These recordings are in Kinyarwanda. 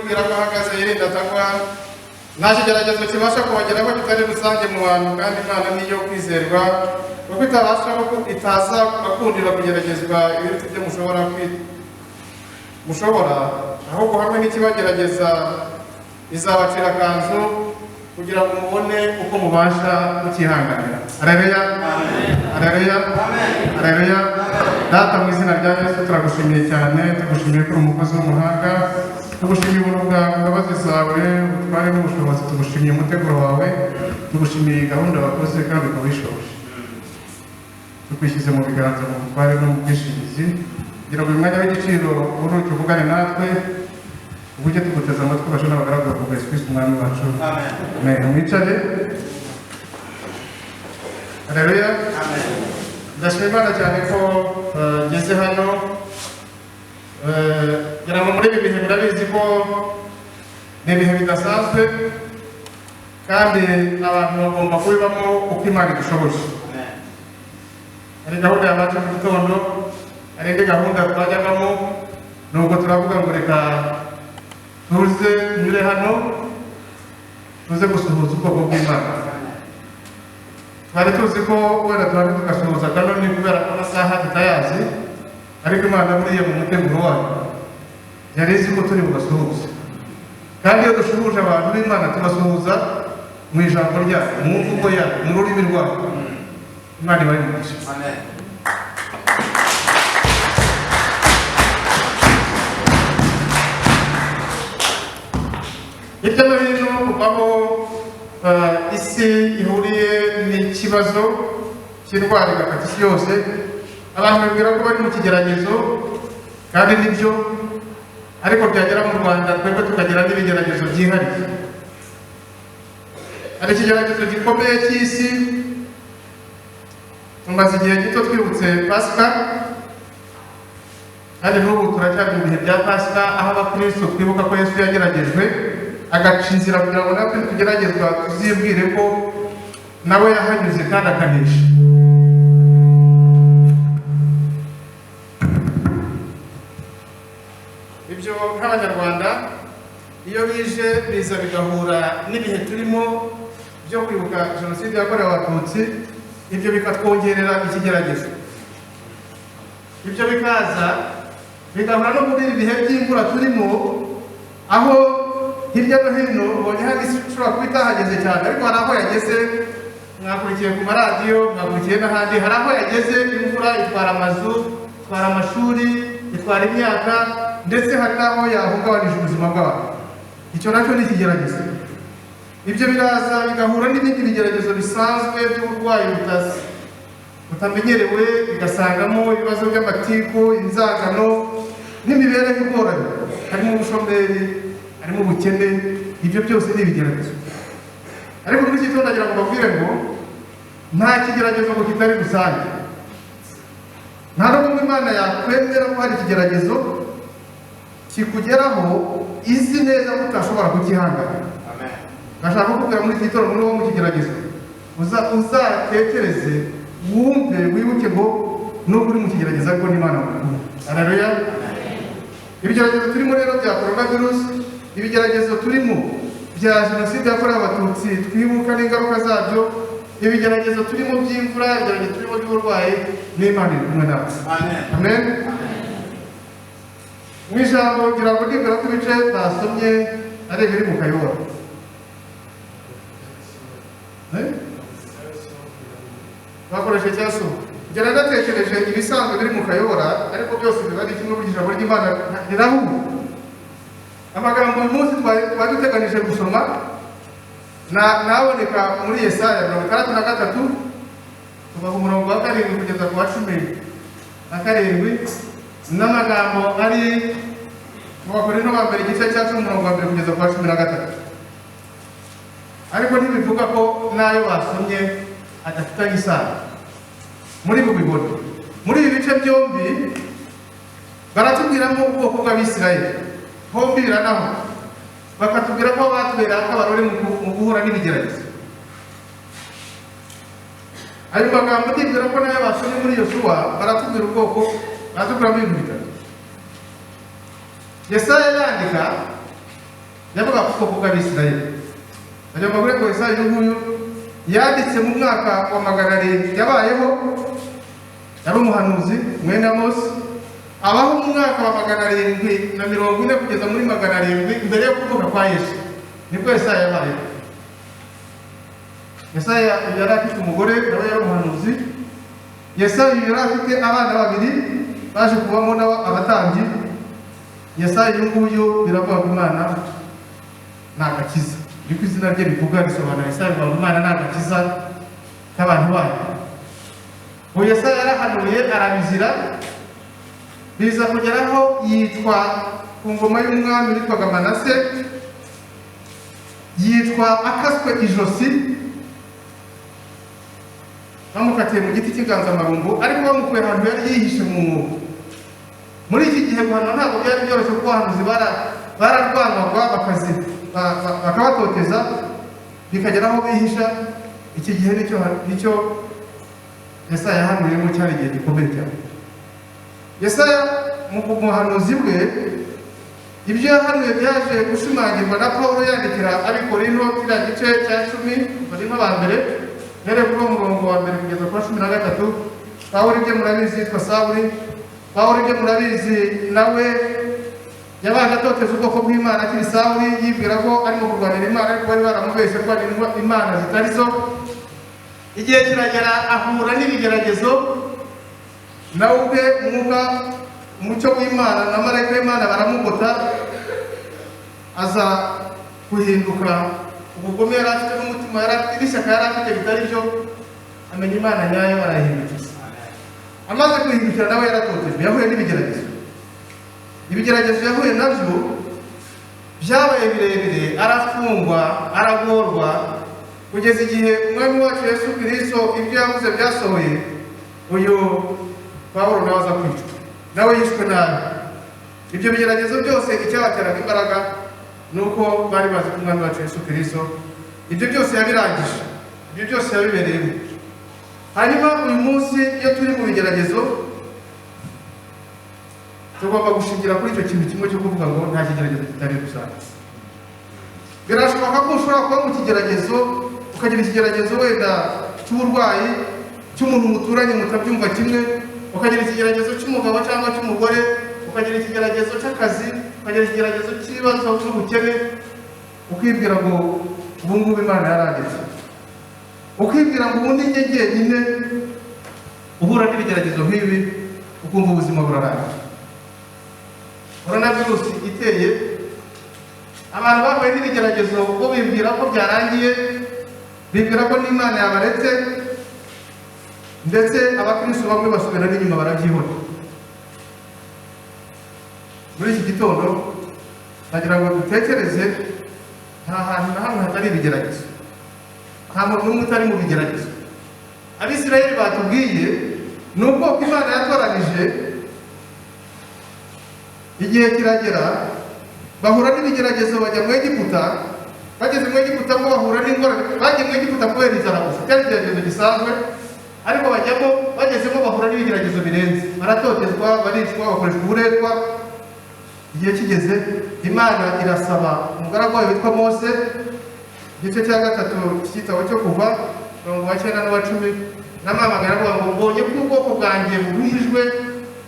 tubwira ko ahagaze yirinda atagwa nta kigeragezo kibasha kubageraho kitari rusange mu bantu kandi Imana niyo kwizerwa kuko itaza bakundira kugeragezwa ibiruta ibyo mushobora ahubwo hamwe n'ikibagerageza izabacira akanzu kugira ngo mubone uko mubasha kukihanganira. Haleluya, haleluya, haleluya. Data mu izina rya Yesu turagushimiye cyane, tugushimiye ko uri umukozi w'umuhanga, tugushimiye ubuntu bwawe, imbabazi zawe, ubutware n'ubushobozi, tugushimiye umuteguro wawe, tugushimiye gahunda wakoze kandi ukabishoboje. Tukwishyize mu biganza mu butware no mu bwishingizi kugira ngo uyu mwanya w'igiciro uruke uvugane natwe ubujye tuguteza amatwi basho n'abagaragu bavuga Yesu Kristo umwami wacu. Amen. Mwicare. Haleluya. Ndashima Imana cyane ko ngeze hano ngira ngo muri ibi bihe murabizi ko ni ibihe bidasanzwe kandi abantu bagomba kubibamo uko Imana idushoboje. Hari gahunda yabacu mu gitondo, hari indi gahunda twajyagamo, nubwo turavuga ngo reka tuze nyure hano tuze gusuhuza ubwoko bw'Imana. Twari tuzi ko wenda turabe tugasuhuza kanoni kubera ko amasaha tutayazi, ariko Imana buriya mu muteguro wayo yari izi ko turi bugasuhuze, kandi iyo dushuhuje abantu b'Imana tubasuhuza mu ijambo ryayo, mu mvugo yayo, mu rurimi rwayo. Imana ibahe umugisha. Amen. Hirya no hino aho isi ihuriye n'ikibazo cy'indwara igafata isi yose, abantu babwira ko bari mu kigeragezo kandi nibyo, ariko byagera mu Rwanda twebwe tukagira n'ibigeragezo byihariye. Hari ikigeragezo gikomeye cy'isi. Tumaze igihe gito twibutse Pasika, kandi n'ubu turacyari mu bihe bya Pasika, aho abakristo twibuka ko Yesu yageragejwe agaca inzira kugira ngo natwe tugeragezwa tuzibwire ko nawe yahanyuze kandi akanesha. Ibyo nk'Abanyarwanda iyo bije biza bigahura n'ibihe turimo byo kwibuka Jenoside yakorewe Abatutsi, ibyo bikatwongerera ikigeragezo. Ibyo bikaza bigahura no muri ibi bihe by'imvura turimo, aho hirya no hino ubonye hari isi ishobora kuba itahageze cyane, ariko hari aho yageze. Mwakurikiye ku maradiyo, mwakurikiye n'ahandi, hari aho yageze imvura itwara amazu, itwara amashuri, itwara imyaka, ndetse hari n'aho yahungabanije ubuzima bwabo. Icyo nacyo ni ikigeragezo. Ibyo biraza bigahura n'ibindi bigeragezo bisanzwe by'uburwayi butamenyerewe, bigasangamo ibibazo by'amatiku, inzangano n'imibereho igoranye, harimo ubushomeri, harimo ubukene. Ibyo byose ni ibigeragezo. Ariko muri iki gitondo nagira ngo mbabwire ngo nta kigeragezo ngo kitari rusange. Nta n'ubwo Imana yakwemera ko hari ikigeragezo kikugeraho izi neza ko utashobora kukihangana. Ndashaka kukubwira muri iki gitondo muri wo mu kigeragezo uzatekereze, wumve, wibuke ngo nubwo uri mu kigeragezo ariko n'Imana mukuru. Haleluya. Ibigeragezo turimo rero bya coronavirus, ibigeragezo turimo bya Jenoside yakorewe Abatutsi twibuka n'ingaruka zabyo, ibigeragezo turimo by'imvura, ibigeragezo turimo by'uburwayi, n'Imana iri kumwe nawe. Amen. Mu ijambo ngira ngo nibwira ko ibice basomye ari ibiri mu Kayobora. Bakoresha cyaso ngera ndatekereje ibisanzwe biri mu Kayobora, ariko byose biba ari kimwe mu ijambo ry'Imana rirahuye. Amagambo uyu munsi twari duteganije gusoma naboneka muri Yesaya 63 kuva ku murongo wa 7 kugeza ku wa 17, n'amagambo ari mu Bakorinto ba mbere igice cya 10 umurongo wa 1 kugeza ku wa 13. Ariko ntibivuga ko nayo basomye adafitanye isano. Muri bubibone muri ibi bice byombi baratubwiramo ubwoko bw'Abisirayeli, hombi biranaho, bakatubwira ko batubera akabarore mu guhura n'ibigeragezo. Ayo magambo ndibwira ko nayo basomye muri Yosuwa, baratubwira ubwoko, baratubwira ibintu bitatu. Yesaya yandika yavuga ku bwoko bw'Abisirayeli. Ayo makuru ngo Yesaya nguyu yanditse mu mwaka wa 700 yabayeho, yari umuhanuzi mwene Amosi, abaho mu mwaka wa 740 kugeza muri 700 imbere yo kuvuka kwa Yesu. Nibwo Yesaya yabayeho. Yesaya yari afite umugore nawe yari umuhanuzi. Yesaya yari afite abana babiri baje kubamo abatambyi. Yesaya nguyu biravuga ko Imana nagakiza. Niko izina rye bivuga risobanura Yesaya ngo Imana nagakiza k'abantu bayo. Uwo Yesaya yarahanuye arabizira, biza kugeraho yitwa ku ngoma y'umwami witwaga Manase, yitwa akaswe ijosi, bamukatiye mu giti cy'inganzamarumbu, ariko bamukuye ahantu yari yihishe mu mwobo. Muri iki gihe guhanwa ntabwo byari byoroshye kuko abahanuzi bararwanwaga bakabatoteza bikagera aho bihisha. Iki gihe nicyo Yesaya yahanuriyemo cyari igihe gikomeye cyane. Yesaya mu buhanuzi bwe ibyo yahanuye byaje gushimangirwa na Pawulo yandikira Abikorinto kiriya gice cya 10 Korinto ba mbere uhereye kuri umurongo wa mbere kugeza ku 13. Pawulo ibyo murabizi yitwa Sawuli. Pawulo ibyo murabizi nawe yabanje atoteza ubwoko bw'Imana akiri Sawuli, yibwira ko arimo kurwanira Imana, ariko bari baramubeshye ko Imana zitari zo. Igihe kiragera ahura n'ibigeragezo, nawe ubwe umwuka umucyo w'Imana na marayika w'Imana baramugota, aza guhinduka ubugome yari afite n'umutima yari afite n'ishyaka yari afite bitari byo, amenya Imana nyayo arayihindukiza. Amaze guhindukira nawe yaratotejwe, yahuye n'ibigeragezo. Ibigeragezo yahuye nabyo byabaye birebire, arafungwa, aragorwa, kugeza igihe umwami wacu Yesu Kristo ibyo yavuze byasohoye. Uyu Pawulo nawe aza kwicwa, nawe yishwe nabi. Ibyo bigeragezo byose icyabateraga imbaraga nuko bari bazi ko umwami wacu Yesu Kristo ibyo byose yabirangije, ibyo byose yabibereyemo. Hanyuma uyu munsi iyo turi mu bigeragezo tugomba gushingira kuri icyo kintu kimwe cyo kuvuga ngo nta kigeragezo kitari rusange. Birashoboka ko ushobora kuba mu kigeragezo ukagira ikigeragezo wenda cy'uburwayi, cy'umuntu muturanye mutabyumva kimwe, ukagira ikigeragezo cy'umugabo cyangwa cy'umugore, ukagira ikigeragezo cy'akazi, ukagira ikigeragezo cy'ibibazo by'ubukene, ukibwira ngo ubu ngubu Imana yaranditse, ukibwira ngo ubundi njye jyenyine. Uhura n'ibigeragezo nk'ibi ukumva ubuzima burarangiye. Coronavirus iteye, abantu bahuye n'ibigeragezo ubwo bibwira ko byarangiye, bibwira ko n'Imana yabaretse, ndetse abakristo bamwe basubira n'inyuma barabyihora. Muri iki gitondo nagira ngo dutekereze, nta hantu na hamwe hatari ibigeragezo, nta muntu n'umwe utari mu bigeragezo. Abisirayeli batubwiye ni ubwoko Imana yatoranije. Igihe kiragera bahura n'ibigeragezo, bajya mu Egiputa. Bageze mu Egiputa ngo bahura n'ingorane, bagiye mu Egiputa kubera inzara gusa, cyari ikigeragezo gisanzwe, ariko bagezemo bahura n'ibigeragezo birenze, baratotezwa, baricwa, bakoreshwa uburetwa. Igihe kigeze Imana irasaba umugaragu wayo witwa Mose, igice cya 3 cy'igitabo cyo Kuva 9 na 10, n'amamagara avuga ngo mbonye ko ubwoko bwanjye buruhijwe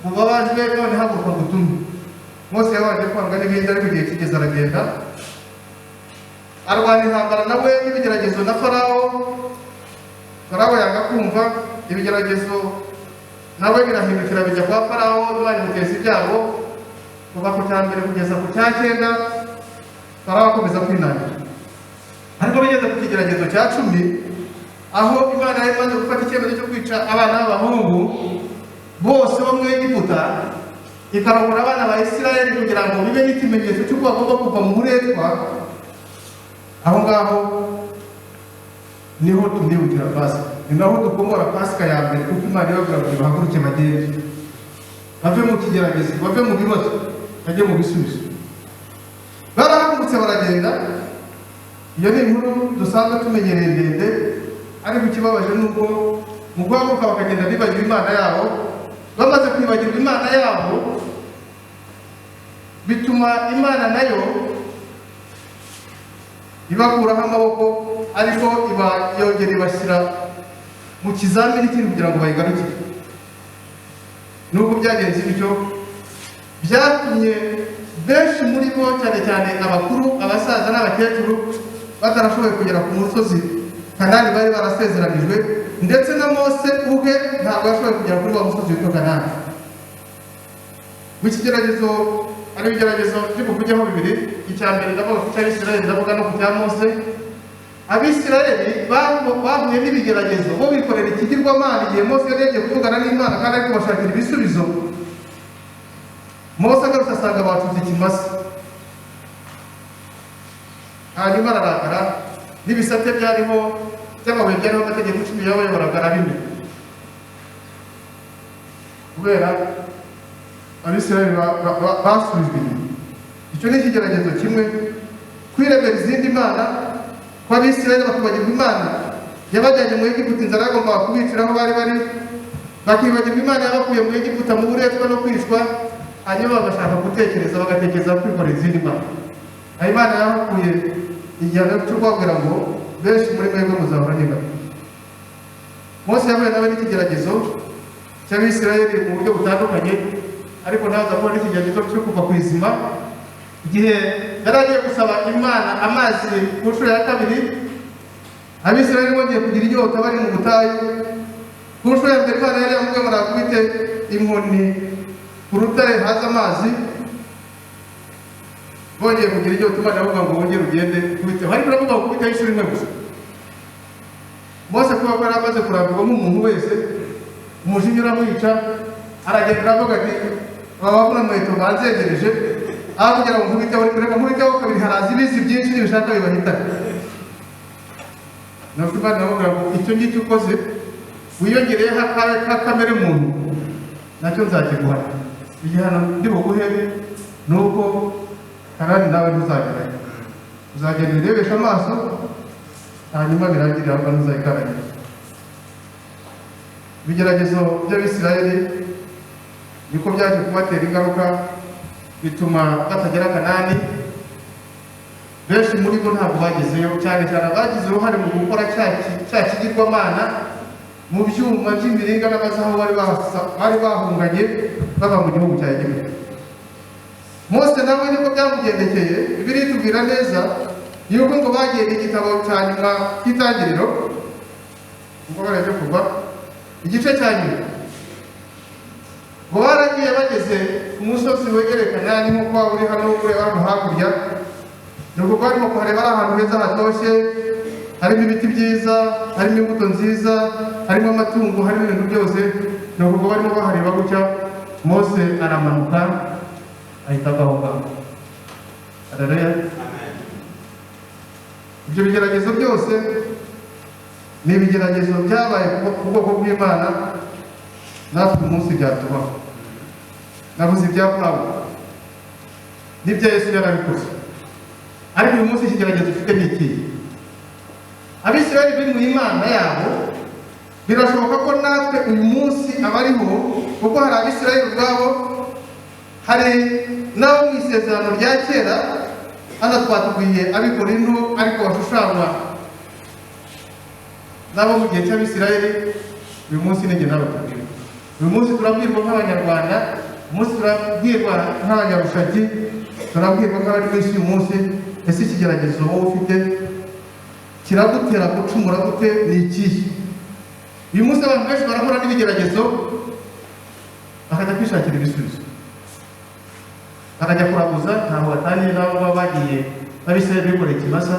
bubabajwe, none haguruka gutumwe. Mose yabanje kwanga n'ibindi, ariko igihe kigeze aragenda arwana intambara nawe n'ibigeragezo na Farawo. Farawo yanga kumva ibigeragezo, nawe birahindukira bijya kwa Farawo, Imana imuteza ibyago kuva ku cya mbere kugeza ku cya 9. Farawo akomeza kwinangira, ariko bigeze ku kigeragezo cya 10, aho Imana yari imaze gufata icyemezo cyo kwica abana b'abahungu bose bo mu Egiputa, ikarokora abana ba Isirayeli kugira ngo bibe n'ikimenyetso cy'uko bagomba kuva mu buretwa. Aho ngaho niho tunibukira Pasika, ni naho dukomora Pasika ya mbere, kuko Imana yababwira ngo bahaguruke bagende, bave mu kigeragezo, bave mu bibazo, bajye mu bisubizo. Barahagurutse baragenda. Iyo ni inkuru dusanzwe tumenyereye ndende, ariko ikibabaje nuko mu guhaguruka bakagenda bibagira Imana yabo. Bamaze kwibagirwa Imana yabo, bituma Imana nayo ibakuraho amaboko ariko iba yongera ibashyira mu kizamini kindi kugira ngo bayigarukire. Nubwo byagenze bityo byatumye benshi muri bo cyane cyane abakuru, abasaza n'abakecuru batarashoboye kugera ku musozi Kanani bari barasezeranijwe, ndetse na Mose ubwe ntabwo yashoboye kugera kuri wa musozi witwa Kanani. W'ikigeragezo ari ibigeragezo byo kujyaho bibiri, icya mbere ndavuga ku cy'Abisirayeli, ndavuga no ku cya Mose. Abisirayeli bahuye n'ibigeragezo bo bikorera ikigirwamana igihe Mose yari yagiye kuvugana n'Imana kandi ari kubashakira ibisubizo. Mose agarutse asanga bacuze ikimasa, hanyuma ararakara, n'ibisate byariho by'amabuye byariho amategeko 10 yabayoboraga bimwe, kubera Abisirayeli basubijwe inyuma. Icyo ni ikigeragezo kimwe, kwiremera izindi mana kw'Abisirayeli bakibagirwa Imana yabajyanye mu Egiputa, inzara yagombaga kubicira aho bari bari, bakibagirwa Imana yabakuye mu Egiputa mu buretwa no kwicwa, hanyuma bagashaka bagatekereza kwikorera izindi mana. Aho Imana yabakuye igihano cyo kubabwira ngo benshi muri mwebwe muzahora n'ingabo. Mose yahuye nawe n'ikigeragezo cy'Abisirayeli mu buryo butandukanye, ariko ntaza kubona n'ikigeragezo cyo kuva ku izima igihe yari agiye gusaba Imana amazi ku nshuro ya kabiri. Abisirayeli bongeye kugira inyota bari mu butayu. Ku nshuro ya mbere Imana yari yamubwiye ngo nakubite inkoni ku rutare haza amazi, bongeye kugira inyota Imana yavuga ngo wongere ugende kubiteho, ariko iravuga ngo kubiteho inshuro imwe gusa. Mose kuba ko yari amaze kurambirwa nk'umuntu wese, umujinya uramwica, aragenda aravuga ati ababona muheto banzegereje, aho kugira ngo nkubiteho kabiri haraza ibizi byinshi n'ibishaka bibahitana. Nuko Imana yavuga ngo icyo ngicyo ukoze wiyongereyeho kamere muntu nacyo nzakiguhana. Igihano ndi buguhe ni uko Kanani nawe ntuzagerayo, uzagenda urebesha amaso, hanyuma birangirira aho ntuzayikaragira. Ibigeragezo by'Abisirayeli niko byaje kubatera ingaruka, bituma batagera Kanani. Benshi muri bo ntabwo bagezeyo, cyane cyane abagize uruhare mu gukora cya kigirwamana mu byuma by'imiringa n'amazahabu bari bahunganye bava mu gihugu cya Egiputa. Mose nawe niko byamugendekeye. Bibiliya itubwira neza yuko ngo bagiye igitabo cya nyuma cy'Itangiriro, ubwo baraje kuva igice cya nyuma, ngo baragiye bageze ku musozi wegereye Kanani nk'uko waba uri hano ureba hano hakurya. Nuko barimo kuhareba ari ahantu heza hatoshye, harimo ibiti byiza, harimo imbuto nziza, harimo amatungo, harimo ibintu byose. Nuko barimo bahareba gutya, Mose aramanuka ahita agahoka. Haleluya. Ibyo bigeragezo byose ni ibigeragezo byabaye ku bwoko bw'Imana, natwe umunsi byatubaho. Navuze ibya Pawulo n'ibya Yesu yarabikoze, ariko uyu munsi ikigeragezo ufite ni iki? Abisirayeli biri mu Imana yabo, birashoboka ko natwe uyu munsi abariho, kuko hari Abisirayeli ubwabo, hari n'abo mu isezerano rya kera. Hano twatubwiye Abikorinto ariko bashushanywa nabo mu gihe cy'Abisirayeli. Uyu munsi ni jye nawe tubwirwa. Uyu munsi turabwirwa nk'Abanyarwanda, umunsi turabwirwa nk'Abanyarushaki, turabwirwa nk'abari mu isi uyu munsi. Ese ikigeragezo wowe ufite kiragutera gucumura gute? Ni ikihe? Uyu munsi abantu benshi barahura n'ibigeragezo, bakajya kwishakira ibisubizo, bakajya kuraguza, ntaho bataniye n'abo baba bagiye Abisirayeli bikoreye ikimasa.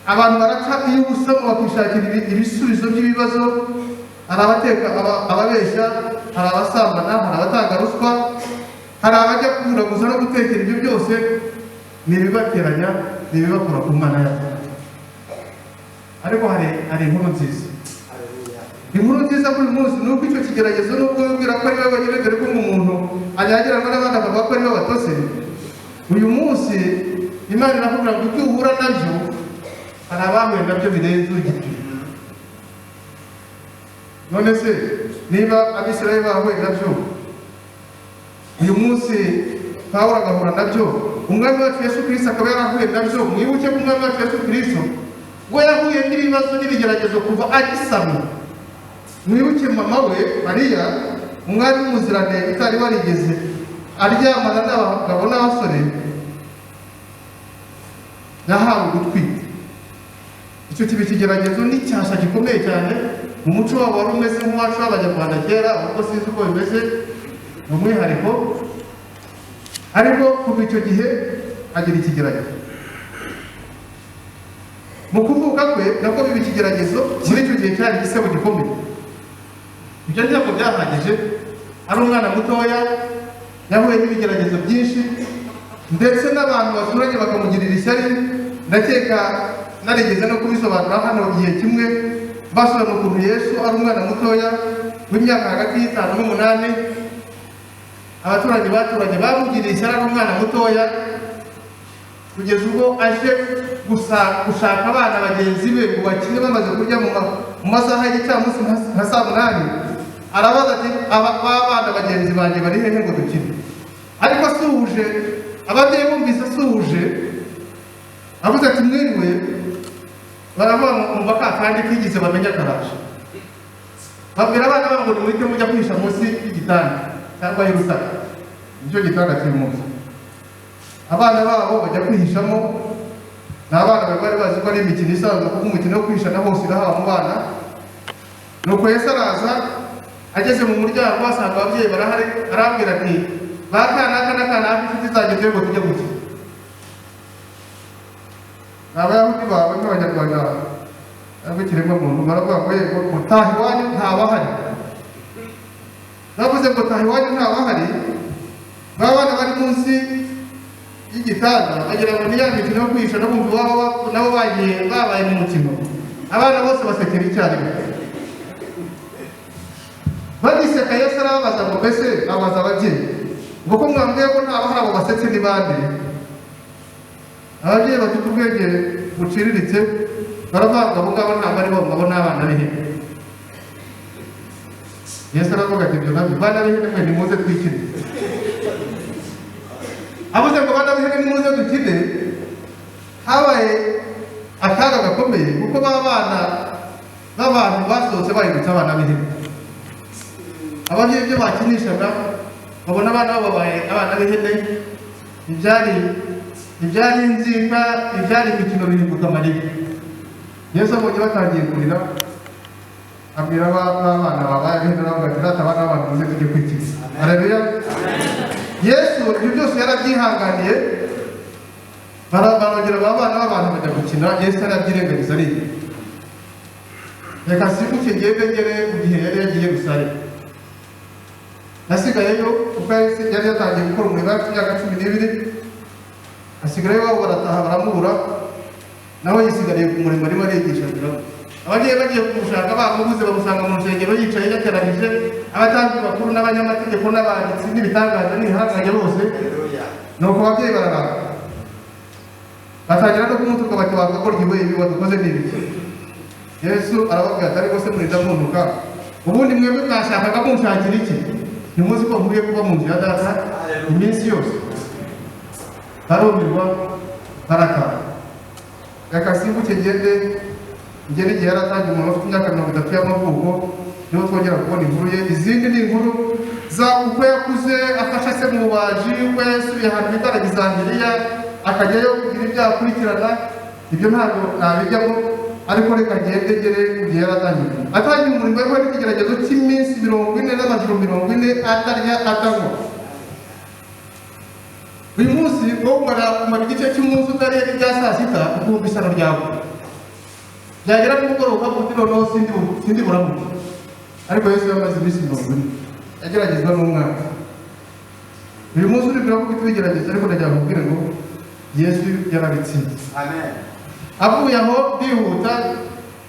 Abantu baraca iyo ubusamo bakishakira ibisubizo by'ibibazo. Hari abateka ababeshya, hari abasambana, hari abatanga ruswa, hari abajya kuraguza no gutekera. Ibyo byose ni ibibateranya, ni ibibakura ku Mana yabo. Ariko hari inkuru nziza. Inkuru nziza kuri uyu munsi ni uko icyo kigeragezo nubwo wibwira ko ari we wenyine, dore ko umuntu anyagiranwa n'abandi akavuga ko ari we watose, uyu munsi Imana irakubwira ngo ibyo uhura nabyo hari abahuye nabyo birenze igipimo. None se niba Abisirayeli bahuye nabyo, uyu munsi Pawulo agahura nabyo, umwami wacu Yesu Kristo akaba yarahuye nabyo. Mwibuke ko umwami wacu Yesu Kristo we yahuye n'ibibazo n'ibigeragezo kuva agisama. Mwibuke mama we Mariya, umwari w'umuzirane utari warigeze aryamana n'abagabo n'abasore, yahawe gutwita. Icyo kiba ikigeragezo n'icyasha gikomeye cyane mu muco wabo wari umeze nk'uwacu w'Abanyarwanda kera, ubwo sinzi uko bimeze mu mwihariko, ariko kuva icyo gihe agira ikigeragezo. Mu kuvuka kwe nabwo biba ikigeragezo, muri icyo gihe cyari igisebo gikomeye. Ibyo ntabwo byahagije, ari umwana mutoya yahuye n'ibigeragezo byinshi, ndetse n'abantu baturanye bakamugirira ishyari. Ndakeka narigeze no kubisobanura hano igihe kimwe, basura mu kuntu Yesu ari umwana mutoya w'imyaka hagati y'5 n'8, abaturanyi baturanye bamugiriye ishyari ari umwana mutoya, kugeza ubwo aje gushaka abana bagenzi be ngo bakine bamaze kurya mu masaha y'igicamunsi nka saa 8. Arabaza ati abana bagenzi banjye bari hehe ngo dukine? Ariko asuhuje, ababyeyi bumvise asuhuje, avuze ati mwiriwe, baravuga ngo kandi kigize bamenya karaje. Babwira abana babo ngo nimureke mujya kwihisha munsi y'igitanda cyangwa y'urutare, nicyo gitanda kiri munsi. Abana babo bajya kwihishamo. Ni abana bari bazi ko ari imikino isanzwe, kuko umukino wo kwihisha na hose irahaba mu bana. Nuko Yesu araza, ageze mu muryango asanga ababyeyi barahari, arabwira ati bakana inshuti zanjye ngo tujye gukina. Abayahudi bawe n'Abanyarwanda ntabwo ikiremwa muntu baravuga ngo yego utaha iwanyu ntabahari. Bavuze ngo taha iwanyu ntabahari, babana bari munsi y'igitanda bagira ngo ni ya mikino yo kwihisha no kumva iwabo nabo babaye mu mukino. Abana bose basekera icyarimwe. Bagiseka Yesu arababaza ngo mbese abaza ababyeyi ngo ko mwambwiye ko ntabahari abo basetse ni bande? Ababyeyi bafite ubwenge buciriritse baravuga ngo ngabo ntabwo ari bo, ngabo n'abana b'ihene. Yesu aravuga ati ibyo nabyo bana b'ihene mwe nimuze twikine. Avuze ngo bana b'ihene nimuze dukine, habaye akaga gakomeye kuko b'abana n'abantu basohotse bahindutse abana b'ihene. Ababyeyi ibyo bakinishaga babona abana babo babaye abana b'ihene, ibyari inzinga, ibyari imikino bihinduka amarira. Yesu abonye batangiye kurira, abwira abana babaye ab'ihene aravuga ati rata abana b'abantu muze tujye kwikina. Haleluya. Yesu ibyo byose yarabyihanganiye, barongera abana b'abantu bajya gukina. Yesu arabyirengagiza ariye. Reka simuke ngere mu gihe yari yagiye gusara. Nasigayeyo kuko yari yatangiye gukora umurimo w'imyaka 12, asigayeyo wabo barataha baramubura, nawe yisigariye ku murimo arimo arigisha. Ababyeyi bagiye kumushaka bamubuze, bamusanga mu rusengero yicaye yateranije abatambyi bakuru n'abanyamategeko n'abanditsi n'ibitangaza n'ibihangange bose. Nuko ababyeyi bararaka batangira no kumutuka bati wagakora iwe ibi wadukoze n'ibiki. Yesu arababwira ati ariko se murinda muntuka, ubundi mwebwe mwashakaga munshakira iki? Ntimuzi ko nkwiye kuba mu nzu ya data iminsi yose? Barumirwa barataha. Reka simbuke ngende igihe yaratangiye umuntu ufite imyaka 30 y'amavuko, niho twongera kubona inkuru ye. Izindi ni inkuru za uko yakuze afasha se mu bubaji, uko yasubiye ahantu bita Alexandria akajyayo kugira ibyo akurikirana. Ibyo ntabwo nabijyamo, ariko reka ngende igihe yaratangiye. Atangiye umurimo we n'ikigeragezo cy'iminsi 40 n'amajoro 40 atarya atanywa. Uyu munsi wo kumara igice cy'umunsi utariye ibya saa sita ukumva isano ryawe, byagera nimugoroba uti noneho sindi buramuke. Ariko Yesu yamaze iminsi 40 ageragezwa n'umwana. Uyu munsi uri kuvuga ko tubigerageza, ariko ndagira kubwira ngo Yesu yarabitsinze. Amen. Avuye aho bihuta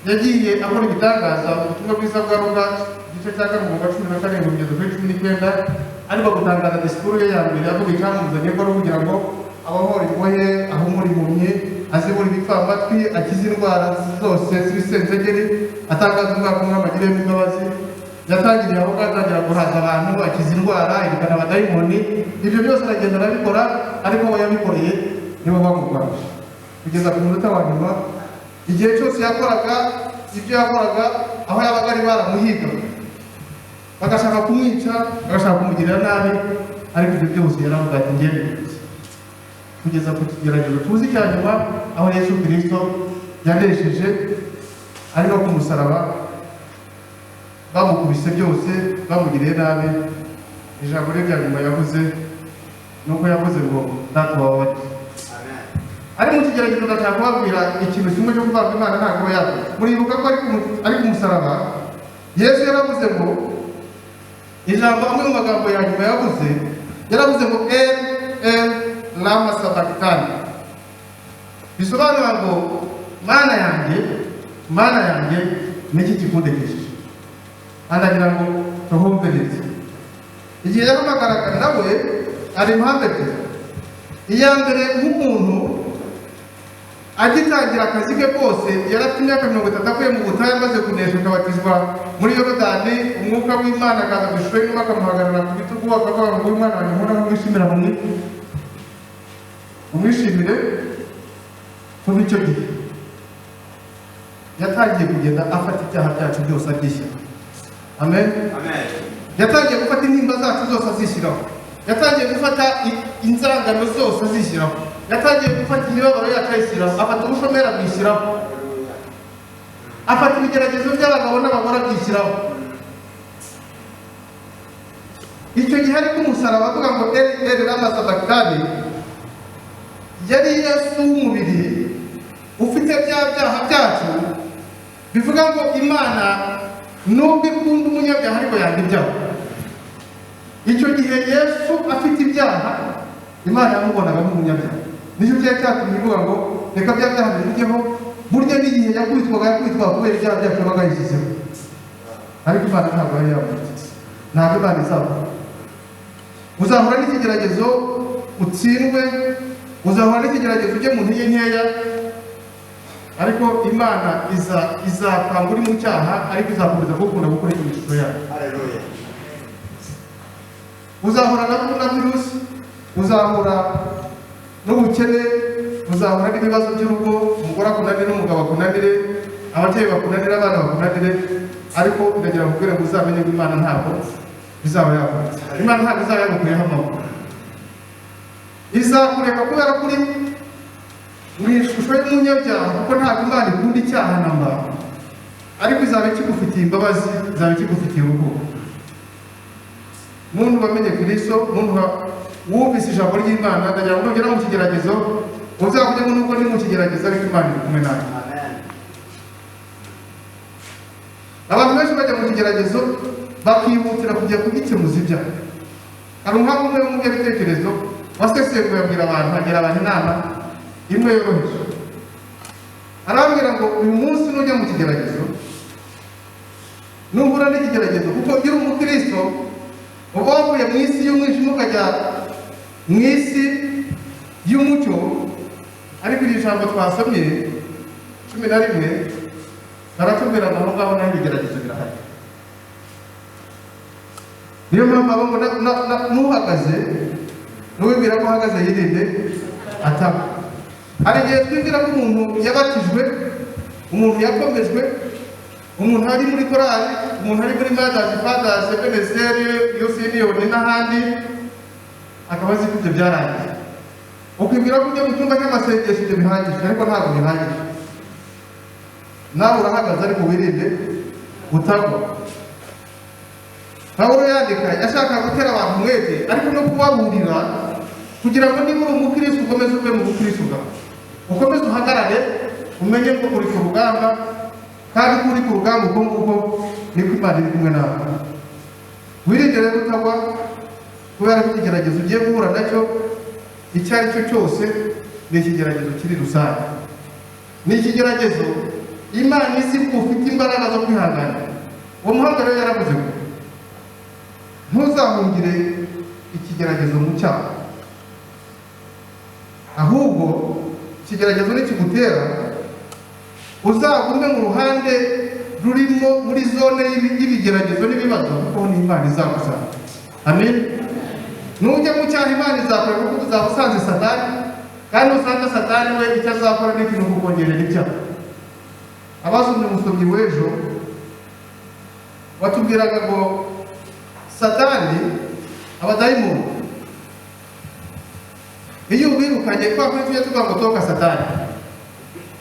yagiye akora ibitangaza. Ubutumwa bwiza bwa Luka igice cya 14 kugeza kuri 19, ariko gutangaza disikuru ye ya mbere avuga icyamuzanye ko ari kugira ngo abahora imbohe, ahumura impumyi, azibura ibipfamatwi, akize indwara zose z'ibisenzegeri, atangaza umwaka umwe amagiremo imbabazi. yatangiriye aho gatangira guhaza abantu akiza indwara irikana abadayimoni ibyo byose aragenda arabikora ariko we yabikoreye nibo bamurwanyije kugeza ku munota wa nyuma igihe cyose yakoraga ibyo yakoraga aho yabaga ari baramuhiga bagashaka kumwica bagashaka kumugirira nabi ariko ibyo byose yaravuga ati njyewe kugeza ku kigeragezo tuzi cya nyuma aho Yesu Kristo yanesheje ari no ku musaraba bamukubise byose bamugiriye nabi ijambo rye rya nyuma yavuze nuko yavuze ngo data wawe ari mu kigeragezo ndashaka kubabwira ikintu kimwe cyo kuvuga Imana ntabwo yakoze muribuka ko ari ku musaraba Yesu yaravuze ngo ijambo amwe mu magambo ya nyuma yavuze yaravuze ngo lama sabakitani bisobanura ngo mana yanjye niki kikundekesheje andagira ngo tuhumve neza igihe yahamagaraga nawe ari impamvu ebyiri iya mbere nk'umuntu agitangira akazi ke kose yarafite imyaka 30 akuye mu butayu amaze kunesha akabatizwa muri Yorodani umwuka w'Imana akaza gushwe n'umwuka akamuhagarara ku bitugu akavuga ngo uyu mwana wanjye nkunda kumwishimira umwishimire kuva icyo gihe yatangiye kugenda afata icyaha byacu byose abyishyira amen yatangiye gufata intimba zacu zose azishyiraho yatangiye gufata inzangano zose azishyiraho yatangiye gufata imibabaro yacu ayishyiraho afata ubushomeri abwishyiraho afata ibigeragezo by'abagabo n'abagore abyishyiraho icyo gihe ari ku musaraba avuga ngo lama sabakitani yari Yesu w'umubiri ufite bya byaha byacu bivuga ngo Imana nubwo ikunda umunyabyaha ariko yanga ibyaha icyo gihe Yesu afite ibyaha Imana yamubonaga nk'umunyabyaha nicyo cyari cyatumye ivuga ngo reka bya byaha bivugeho burya n'igihe yakubitwaga kubera ibyaha byacu yabaga yishyizeho ariko Imana ntabwo yari yamutse ntabwo Imana izaba uzahura n'ikigeragezo utsindwe uzahura n'ikigeragezo ujye mu ntege nkeya ariko Imana izapanga uri mu cyaha ariko izakomeza gukunda gukora ishusho yayo haleluya uzahura na virusi uzahura n'ubukene uzahura n'ibibazo by'urugo umugore akunanire n'umugabo akunanire ababyeyi bakunanire abana bakunanire ariko ndagira ngo ubwire ngo uzamenye ko Imana ntabwo izaba yakora Imana ntabwo izaba yagukuyeho amaboko izakureka kubera kuri mu ishusho y'umunyabyaha kuko ntabwo Imana ikunda icyaha namba ariko izaba ikigufitiye imbabazi izaba ikigufitiye urukundo muntu wamenye Kristo muntu wumvise ijambo ry'Imana ndagira ngo nugera mu kigeragezo uzakujya nubwo ni mu kigeragezo ariko Imana iri kumwe nawe abantu benshi bajya mu kigeragezo bakihutira kujya kugikemuza ibyaha hari umwaka umwe w'umunyabitekerezo wasesenguye abwira abantu agira abantu inama imwe yoroheje arabwira ngo uyu munsi nujya mu kigeragezo nuhura n'ikigeragezo kuko uri umukristo uba wavuye mu isi y'umwijima ukajya mu isi y'umucyo ariko iri jambo twasomye 11 baratubwira ngo aho ngaho naho ibigeragezo birahari niyo mpamvu abo ngo nuhagaze n'uwibwira ko uhagaze yirinde ataba hari igihe twibwira ko umuntu yabatijwe umuntu yakomejwe umuntu ari muri korali umuntu ari muri madazi fadazi ebeneseri yosiniyoni n'ahandi akaba azi ko ibyo byarangiye ukibwira ko ujya mu cyumba cy'amasengesho ibyo bihagije ariko ntabwo bihagije nawe urahagaze ariko wirinde utagwa Pawulo yandika yashaka gutera abantu umwete ariko no kubaburira kugira ngo niba uri umukristo ukomeze uve mu bukristo bwawe ukomeze uhagarare umenye ko uri ku rugamba kandi ko uri ku rugamba ubwo ngubwo niko Imana iri kumwe nawe wirinde rero utagwa kubera ko ikigeragezo ugiye guhura nacyo icyo ari cyo cyose ni ikigeragezo kiri rusange ni ikigeragezo Imana izi ko ufite imbaraga zo kwihangana uwo muhanga rero yaravuze ngo ntuzahungire ikigeragezo mu cyaha ahubwo ikigeragezo nikigutera uzagume mu ruhande rurimo muri zone y'ibigeragezo n'ibibazo kuko n'Imana izagusanga. Amen. Nujya mu cyaha Imana izakora kuko uzabusanze Satani, kandi usanga Satani we icyo azakora n'ikintu kukongerera icyaha. Abasomye umusomyi w'ejo watubwiraga ngo Satani abadayimoni iyo ubirukanye kwa kuri tujya tuvuga ngo toka Satani,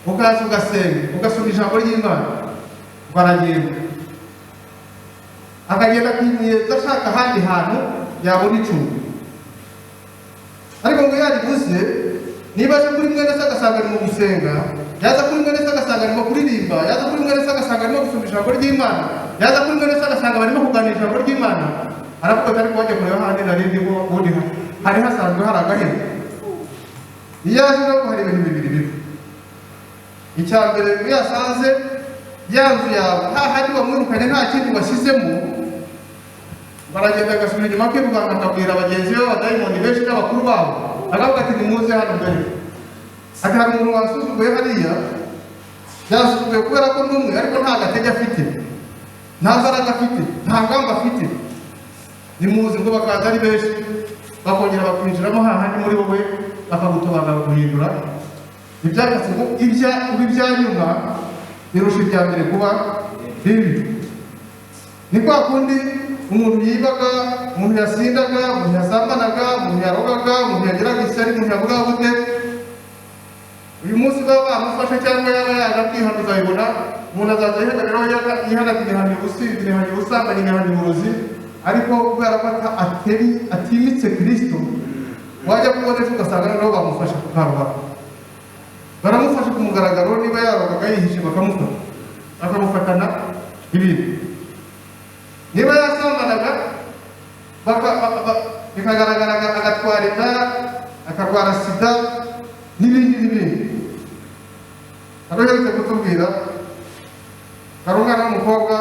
ukaza ugasenga ugasoma ijambo ry'Imana, baragenda akagenda kwiyeza ashaka ahandi hantu yabona icumbi. Ariko ngo yaribuze niba aje kuri mwene se agasanga arimo gusenga, yaza kuri mwene se agasanga arimo kuririmba, yaza kuri mwene se agasanga arimo gusoma ijambo ry'Imana, yaza kuri mwene se agasanga barimo kuganira ijambo ry'Imana, aravuga ariko wajya kureba ahandi narindi ngo undi hari hasanzwe hari agahera. Iyo aje no hari ibintu bibiri bibi. Icya mbere iyo yasanze yanzu yawe hahandi wamwirukanye nta kindi washyizemo, baragenda agasubira inyuma kwirukanka akabwira bagenzi be b'abadayimoni benshi n'abakuru babo, akavuga ati nimuze hano mbere. Ati hari umuntu wasuzuguye hariya, yasuzuguye kubera ko n'umwe ariko nta gatege afite, nta mbaraga afite, nta ngamba afite. Nimuze ngo bakaza ari benshi bakongera bakwinjiramo hahandi muri wowe bakagutobanga guhindura ibyakase ngo ibya nyuma birusha ibya mbere kuba bibi. Ni kwa kundi umuntu yibaga, umuntu yasindaga, umuntu yasambanaga, umuntu yarogaga, umuntu yagiraga ishyari, umuntu yavuga gute, uyu munsi baba bamufashe cyangwa yaba yaje kwihana uzayibona umuntu azaza yihagariraho yihana ati nihaniye ubusinzi, nihaniye ubusambanyi, nihaniye uburozi, ariko kubera ko atimitse Kristo wajya kubona ejo ugasanga nabo bamufashe ku karubanda, baramufashe ku mugaragaro, niba yarogaga yihishe bakamufatana ibintu, niba yasambanaga bikagaragara agatwara inda, akarwara sida n'ibindi. Abaherutse kutubwira hari umwana w'umukobwa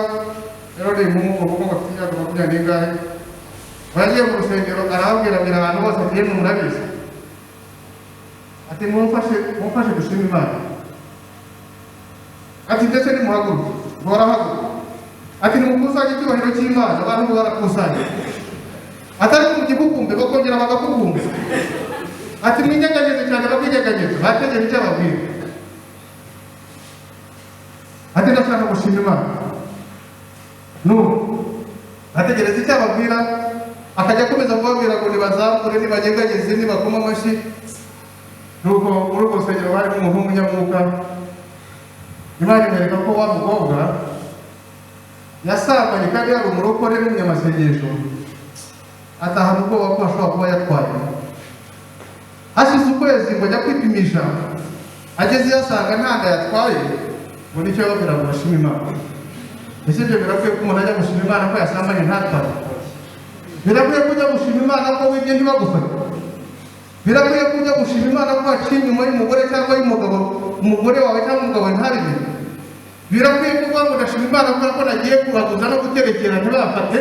yaroreye umuhungu kuko ngo afite imyaka 20 bagiye mu rusengero, arababwira abantu bose ati yemwe murabizi, ati mumfashe gushima Imana, ati ndetse nimuhaguruke, barahaguruka, ati nimukusanye icyubahiro cy'Imana, abantu barakusanya, atari mu gihukumbe bakongera bagakukumbe, ati mwinyeganyeze cyane bakwinyeganyeze, bategera icyo ababwira, ati ndashaka gushima Imana, ategereza icyo ababwira, akajya akomeza kubabwira ngo nibazamure, nibanyeganyeze, nibakoma amashyi. Nuko muri urwo rusengero harimo umuntu w'umunyamwuka, Imana imwereka ko wa mukobwa yasambanye kandi yari umurokore n'umunyamasengesho, atahana ubwoba ko ashobora kuba yatwaye. Hashize ukwezi ngo ajya kwipimisha, ageze iyo asanga nta nda yatwaye, ngo nicyo yababwira ngo bashime Imana. Ese ibyo birakwiye ko umuntu ajya gushima Imana ko yasambanye ntatwaye? Birakwiye ko ujya gushima Imana ko wibye ntibagufate? Birakwiye ko ujya gushima Imana ko waciye inyuma y'umugore cyangwa y'umugabo, umugore wawe cyangwa umugabo ntabimenye? Birakwiye ko uvuga ngo ndashima Imana ko nagiye kubaguza no guterekera ntibafate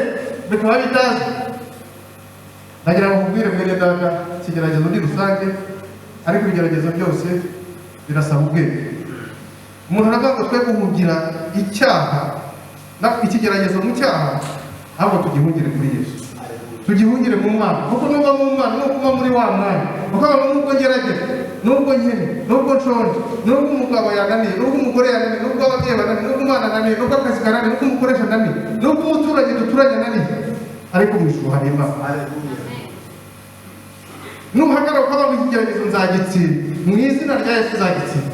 bikaba bitazi? Nagira ngo nkubwire mwene data, ikigeragezo ni rusange, ariko ibigeragezo byose birasaba ubwenge. Umuntu aravuga ngo twe guhungira icyaha, ikigeragezo mu cyaha, ahubwo tugihungire kuri Yesu, tugihungire mu Mana, kuko nuba mu Mana no kuba muri wa mwanya, ukaba nubwo ngerageza, nubwo nkene, nubwo nshonje, nubwo umugabo yananiye, nubwo umugore yananiye, nubwo ababyeyi bananiye, nubwo umwana ananiye, nubwo akazi kananiye, nubwo umukoresha ananiye, nubwo umuturage duturanye ananiye, ariko mu ijuru hari Imana. Nuhagarara ukavuga ngo ikigeragezo nzagitsinda, mu izina rya Yesu uzagitsinda.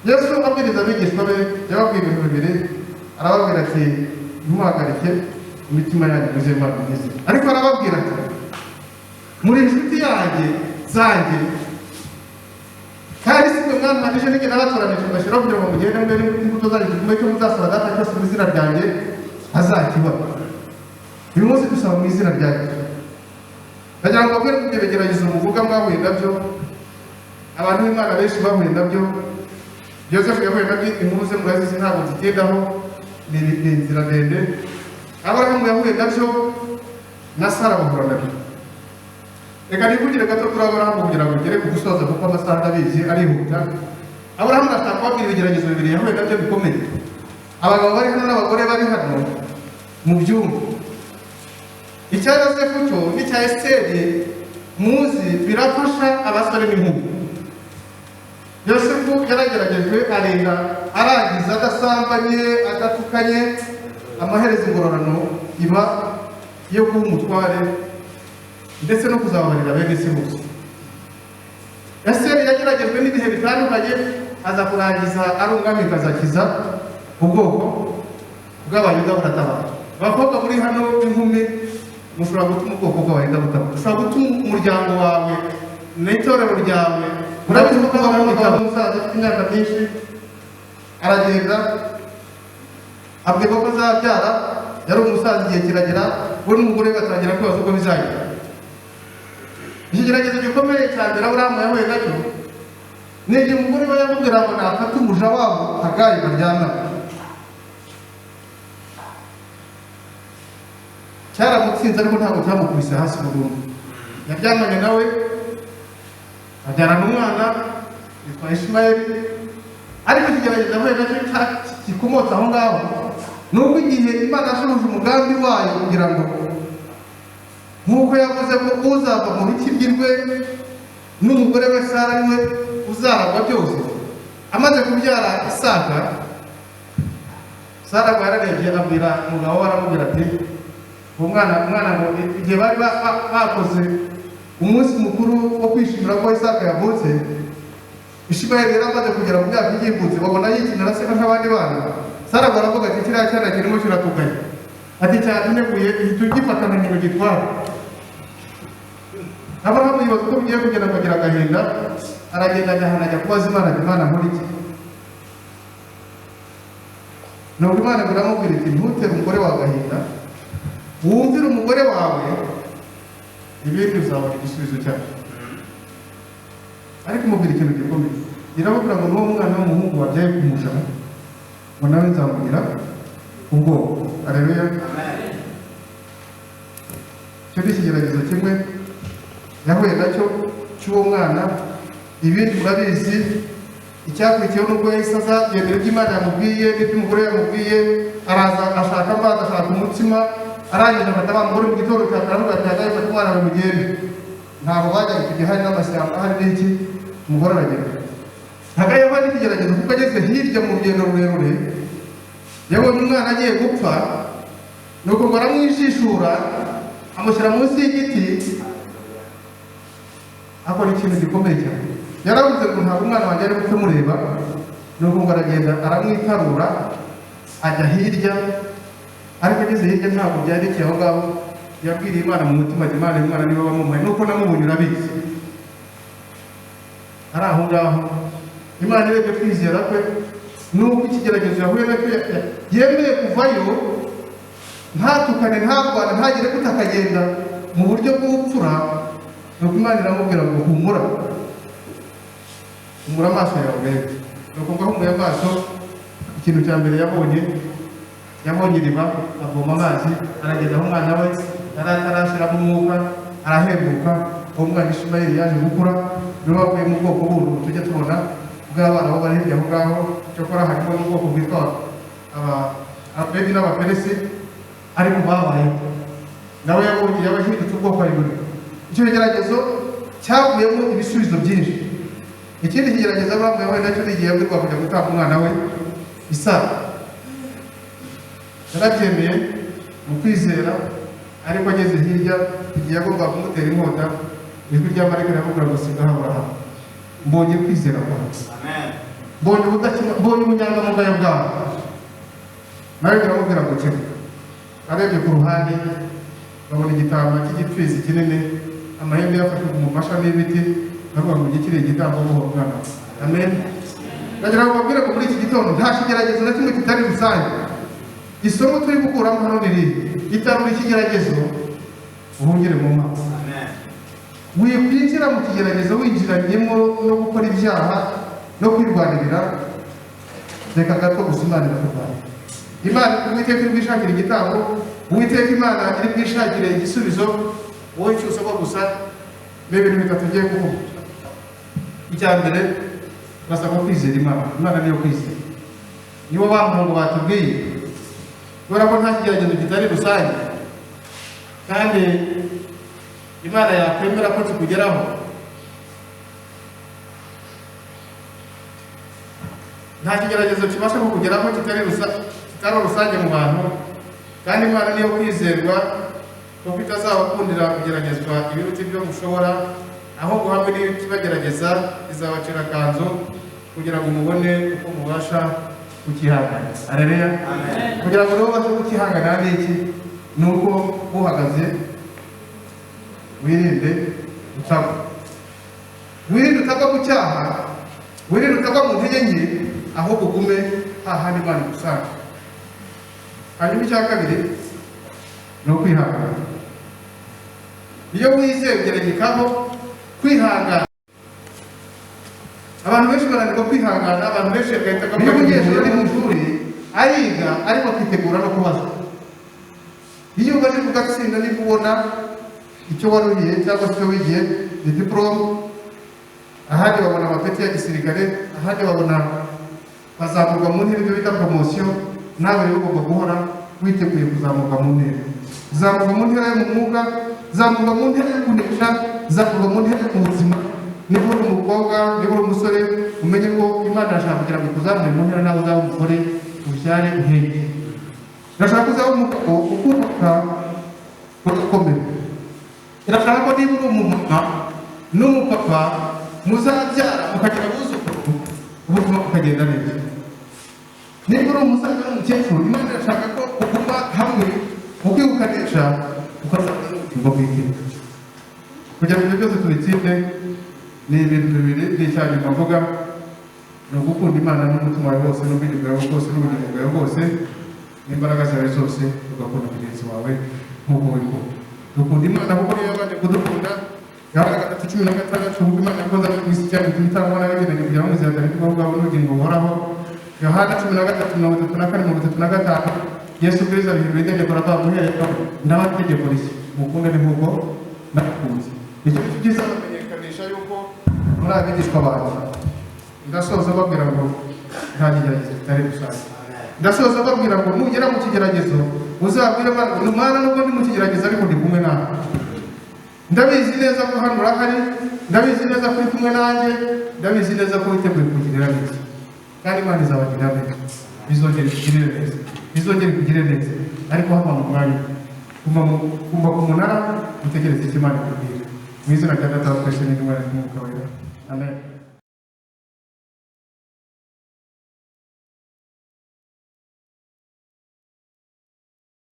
Yesu abwiriza abigishwa be yababwiye ibintu bibiri, arababwira ati ntimuhagarike imitima yanyu muze Imana mwiza, ariko arababwira ati muri inshuti zanjye, kandi si mwe mwantumije n'ijye nabatoranije mbashyiraho kugira ngo mugende mbere n'imbuto zanyu zitume cyo muzasaba data cyose mu izina ryanjye azakibona. Uyu munsi dusaba mu izina rya Yesu. Ndagira ngo mbabwire ko ibyo bigeragezo muvuga mwahuye nabyo, abantu b'Imana benshi bahuye nabyo. Yosefu yahuye nabyo, inkuru ze murazizi ntabwo nzitindaho, ni inzira ndende. Aburahamu yahuye nabyo, na Sara bahura nabyo. Reka nivugire gato kuri Aburahamu kugira ngo ngere ku gusoza kuko amasaha ndabizi arihuta. Aburahamu ashaka kubabwira ibigeragezo bibiri yahuye nabyo bikomeye. abagabo bari hano n'abagore bari hano mu byumba. Icya Yosefu cyo n'icya Esiteri muzi birafasha abasore n'inkumi. Yosefu yarageragejwe arenga arangiza adasambanye adatukanye, amaherezo ingororano iba yo kuba umutware ndetse no kuzababarira bene se bose. Esiteri yageragejwe n'ibihe bitandukanye aza kurangiza ari umwamikazi akiza ubwoko bw'Abayuda buratabara. Abakobwa muri hano inkumi mushobora gutuma ubwoko bw'Abayuda butabara, ushobora gutuma umuryango wawe n'itorero ryawe. Urabizi ko kuba umusaza ufite imyaka myinshi aragenda abwirwa ko azabyara, yari umusaza igihe kiragera we n'umugore batangira kwibaza uko bizagira. Ikigeragezo gikomeye cya mbere Aburahamu yahuye nacyo ni igihe umugore we yamubwira ngo nafate umuja wabo Hagayi baryamana. Cyaramutsinze ariko ntabwo cyamukubise hasi burundu. Yaryamanye nawe abyarana umwana witwa Ishimayeli, ariko ikigeragezo yahuye nacyo kikomotse aho ngaho nubwo igihe Imana yashoboje umugambi wayo kugira ngo nk'uko yavuze ko uzava mu rukiryi rwe n'umugore we Sara ariwe uzaragwa byose. Amaze kubyara Isaka, Sara yararebye abwira umugabo we aramubwira ati umwana ngo igihe bari bakoze umunsi mukuru wo kwishimira ko Isaka yavutse, Ishimayeli yari amaze kugera mu myaka igihumbi, babona yikinira se nk'abandi bana. Sara aravuga ati kiriya cyana kirimo kiratukanye, ati cyaneguye ihita ugifatana ngo gitware. Aburahamu yibaza uko bigiye kugenda akagira agahinda, aragenda ajya kubaza Imana, Imana nkora iki? Nuko Imana iramubwira iti ntutere umugore wawe agahinda, wumvire umugore wawe, ibindi uzabona igisubizo cyawe. Ariko umubwira ikintu gikomeye, iramubwira ngo n'uwo mwana w'umuhungu wabyaye kumuja ngo nawe nzamugira ubwoko. Haleluya. Icyo ni ikigeragezo kimwe yahuye nacyo cy'uwo mwana. Ibindi murabizi, icyakurikiyeho n'ubwo yahise aza yemera ibyo Imana yamubwiye n'ibyo umugore yamubwiye, araza ashaka amazi, ashaka umutsima, arangije afata wa mugore mu gitondo cya kare avuga ati Hagayi fata umwana wawe mugende. Ntabwo bajyaga kujya hari n'amashyamba hari n'iki, umugore aragenda. Hagayi yahuye n'ikigeragezo kuko ageze hirya mu rugendo rurerure yabonye umwana agiye gupfa, nuko ngo aramwijishura amushyira munsi y'igiti, akora ikintu gikomeye cyane. Yaravuze ngo ntabwo umwana wanjye ari gupfa mureba, nuko ngo aragenda aramwitarura ajya hirya, ariko ageze hirya ntabwo byarekeye aho ngaho. Yabwiriye Imana mu mutima ati Imana umwana niba wamumuhaye, nuko namubonye urabizi. Ari aho ngaho Imana irebye kwizera kwe nuko ikigeragezo yahuye nacyo yemeye kuvayo, ntatukane ntarwane ntagire gute akagenda mu buryo bw'ubupfura. Nuko Imana iramubwira ngo humura amaso yawe urebe. Nuko ngo ahumuye amaso, ikintu cya mbere yabonye iriba, avoma amazi, aragenda aho umwana we atarashyiramo umwuka, arahembuka. Uwo mwana Ishimayeli yaje gukura, niwe wavuye mu bwoko bundi tujya tubona bw'abana bo bari hirya aho ngaho. Cyokora harimo n'ubwoko bwitwa Abedi n'Abaperesi, ariko babayeho nawe yabahindutse ubwoko ari buri. Icyo kigeragezo cyavuyemo ibisubizo byinshi. Ikindi kigeragezo Aburahamu yahuye nacyo ni igihe yabwirwa kujya gutanga umwana we Isaka. Yarabyemeye mu kwizera, ariko ageze hirya igihe yagomba kumutera inkota, ijwi rya marayika riramubwira ngo sigaho Aburahamu, mbonye kwizera kwawe, mbonye ubunyangamugayo bwawe. Nawe biramubwira ngo ceka. Arebye ku ruhande babona igitamba cy'igipfizi kinini, amahembe yafashwe mu mashami y'ibiti, bavuga ngo gikire igitambo buhoro mwana. Amen. Ndagira ngo babwire ko muri iki gitondo nta kigeragezo na kimwe kitari rusange. Isomo turi gukuramo hano ni iri: itarura ikigeragezo uhungire mu Mana. Wikwinjira mu kigeragezo winjiranyemo no gukora ibyaha no kwirwanirira, reka gato gusa Imana irakurwanya. Imana Uwiteka iri bwishakire igitambo, Uwiteka Imana iri bwishakire igisubizo, wowe icyo usabwa gusa ni ibintu bitatu ngiye kuvuga. Icya mbere, basaba kwizera Imana. Imana niyo kwizera. nibo bamurongo batubwiye kubera ko nta kigeragezo kitari rusange kandi Imana yakwemera ko kikugeraho. Nta kigeragezo kibasha kukugeraho kitari rusange mu bantu, kandi Imana niyo kwizerwa kuko itazabakundira kugeragezwa ibiruta ibyo mushobora, aho guhamwe n'ikibagerageza izabacira akanzu kugira ngo mubone uko mubasha kukihangana. Haleluya. Kugira ngo rero ubashe kukihangana n'iki? Ni uko uhagaze wirinde utagwa. Wirinde utagwa ku cyaha, wirinde utagwa mu ntege nke, ahubwo ugume hahandi Imana igusanga. Hanyuma icya kabiri ni ukwihangana. Iyo wizeye ugeragekaho kwihangana. Abantu benshi baranirwa kwihangana, abantu benshi bagahita iyo umunyeshuri ari mu ishuri ariga ariko kwitegura no kubaza. Iyo umaze kugatsinda ni kubona icyo waruhiye cyangwa se wigiye ni diplome, ahandi babona amapeti ya gisirikare, ahandi babona bazamurwa mu ntera, ibyo bita promotion. Nawe rero ugomba guhora witeguye kuzamuka mu ntera, zamuka mu ntera yo mu mwuga, zamuka mu ntera yo kunesha, zamuka mu ntera mu buzima. Niba uri umukobwa, niba uri umusore, umenye ko Imana irashaka kugira ngo ikuzamure mu ntera, nawe uzaba umugore ubyare uheke. Irashaka kuzaba umugabo ukubaka ugakomera. Irashaka ko niba uri umumama n'umupapa muzabyara mukagira abuzukuru, ubuzima bukagenda neza. Niba uri umusaza n'umukecuru, Imana irashaka ko uguma hamwe ukibukanisha ukazabona ubugingo bw'iteka. Kugira ngo ibyo byose tubitsinde ni ibintu bibiri. Ni icya nyuma mvuga, ni ugukunda Imana n'umutima wawe wose, n'ubwenge bwawe bwose, n'ubugingo bwawe bwose, n'imbaraga zawe zose, ugakunda mugenzi wawe nk'uko wikunda. Dukunda Imana kuko niyo yabanje kudukunda. Yohana 3:16 kuko Imana yakoze mu isi cyane itanga umwana w'igihano kugira ngo izagare kubaho bwawe n'ubugingo buhoraho. Yohana 13:33-35 Yesu Kristo abihirwa itegeko arabamuhereko, ndabategeko rishya mukundane nk'uko nakunze. Icyo nicyo cyiza bamenyekanisha yuko muri abigishwa banjye. Ndasoza babwira ngo nta kigeragezo kitari rusange. Ndasoza babwira ngo nugera mu kigeragezo uzabwire Imana nubwo ndi mu kigeragezo ariko ndi kumwe nawe. Ndabizi neza ko hano urahari, ndabizi neza ko uri kumwe nanjye, ndabizi neza ko witeguye kugirira neza, kandi Imana izabagirira neza. Bizongera ikugirire neza, bizongera ikugirire neza. Ariko hano mu mwanya kumva ku munara utegereze icyo Imana ikubwira. Mu izina rya Data wa Twese n'Umwana n'Umwuka Wera. Amen.